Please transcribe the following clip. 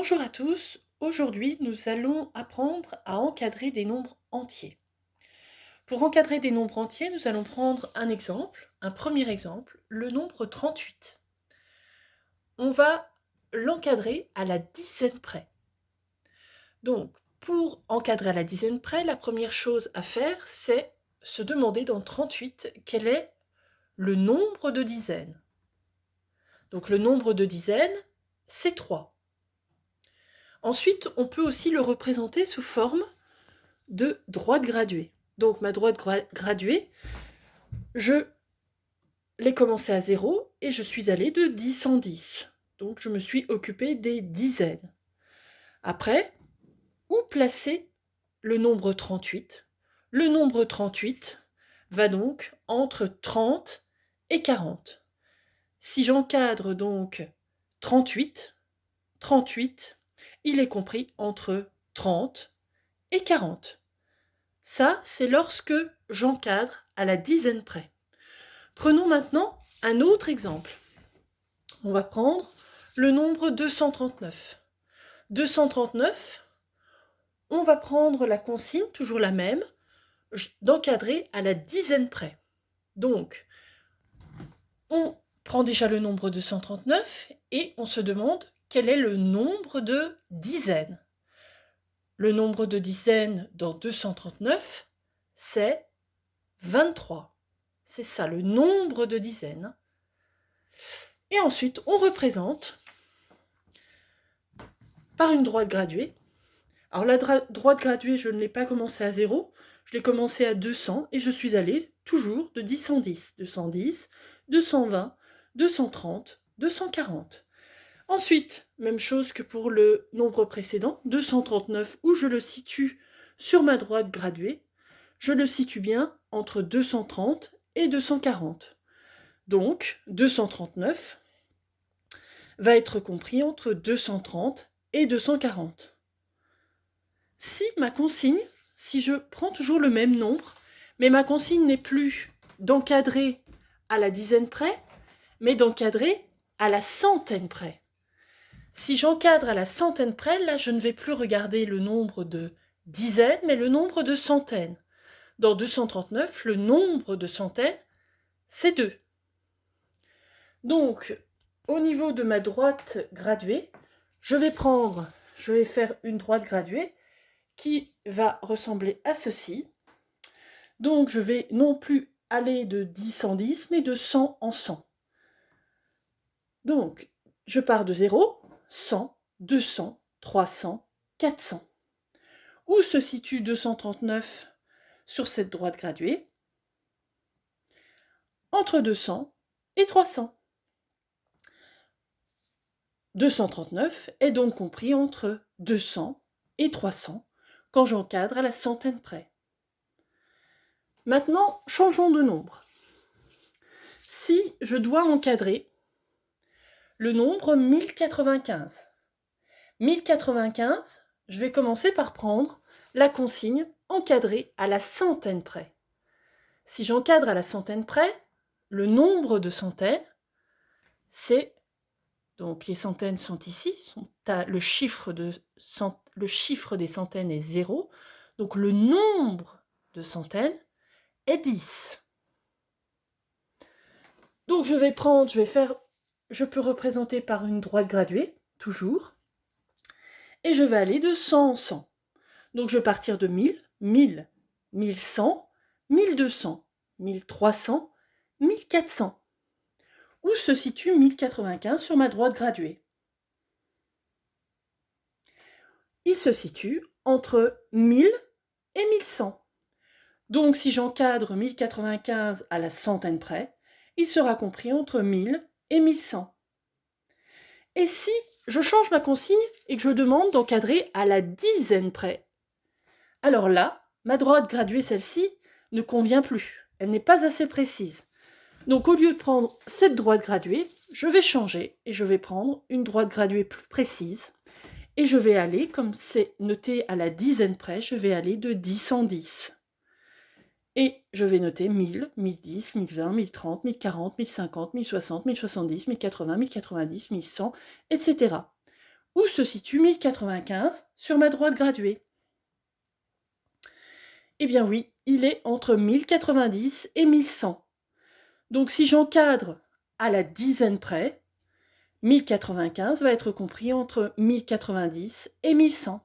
Bonjour à tous, aujourd'hui nous allons apprendre à encadrer des nombres entiers. Pour encadrer des nombres entiers, nous allons prendre un exemple, un premier exemple, le nombre 38. On va l'encadrer à la dizaine près. Donc, pour encadrer à la dizaine près, la première chose à faire, c'est se demander dans 38 quel est le nombre de dizaines. Donc le nombre de dizaines, c'est 3. Ensuite, on peut aussi le représenter sous forme de droite graduée. Donc ma droite graduée, je l'ai commencé à 0 et je suis allée de 10 en 10. Donc je me suis occupée des dizaines. Après, où placer le nombre 38 ? Le nombre 38 va donc entre 30 et 40. Si j'encadre donc 38, 38, il est compris entre 30 et 40. Ça, c'est lorsque j'encadre à la dizaine près. Prenons maintenant un autre exemple. On va prendre le nombre 239. 239, on va prendre la consigne, toujours la même, d'encadrer à la dizaine près. Donc, on prend déjà le nombre 239 et on se demande quel est le nombre de dizaines. Le nombre de dizaines dans 239, c'est 23. C'est ça, le nombre de dizaines. Et ensuite, on représente par une droite graduée. Alors la droite graduée, je ne l'ai pas commencé à 0, je l'ai commencé à 200 et je suis allée toujours de 10 en 10. 210, 220, 230, 240. Ensuite, même chose que pour le nombre précédent, 239, où je le situe sur ma droite graduée, je le situe bien entre 230 et 240. Donc, 239 va être compris entre 230 et 240. Si ma consigne, si je prends toujours le même nombre, mais ma consigne n'est plus d'encadrer à la dizaine près, mais d'encadrer à la centaine près. Si j'encadre à la centaine près, là, je ne vais plus regarder le nombre de dizaines, mais le nombre de centaines. Dans 239, le nombre de centaines, c'est 2. Donc, au niveau de ma droite graduée, je vais faire une droite graduée qui va ressembler à ceci. Donc, je vais non plus aller de 10 en 10, mais de 100 en 100. Donc, je pars de 0, 100, 200, 300, 400. Où se situe 239 sur cette droite graduée ? Entre 200 et 300. 239 est donc compris entre 200 et 300 quand j'encadre à la centaine près. Maintenant, changeons de nombre. Si je dois encadrer le nombre 1095, 1095, je vais commencer par prendre la consigne encadrée à la centaine près. Si j'encadre à la centaine près, le nombre de centaines, c'est, donc les centaines sont ici, le chiffre des centaines est 0, donc le nombre de centaines est 10. Donc je peux représenter par une droite graduée, toujours, et je vais aller de 100 en 100. Donc je vais partir de 1000, 1000, 1100, 1200, 1300, 1400. Où se situe 1095 sur ma droite graduée ? Il se situe entre 1000 et 1100. Donc si j'encadre 1095 à la centaine près, il sera compris entre 1000 et 1100. Et si je change ma consigne et que je demande d'encadrer à la dizaine près, alors là, ma droite graduée, celle-ci, ne convient plus. Elle n'est pas assez précise. Donc au lieu de prendre cette droite graduée, je vais changer et je vais prendre une droite graduée plus précise. Et je vais aller, comme c'est noté à la dizaine près, je vais aller de 10 en 10. Et je vais noter 1000, 1010, 1020, 1030, 1040, 1050, 1060, 1070, 1080, 1090, 1100, etc. Où se situe 1095 sur ma droite graduée? Eh bien oui, il est entre 1090 et 1100. Donc si j'encadre à la dizaine près, 1095 va être compris entre 1090 et 1100.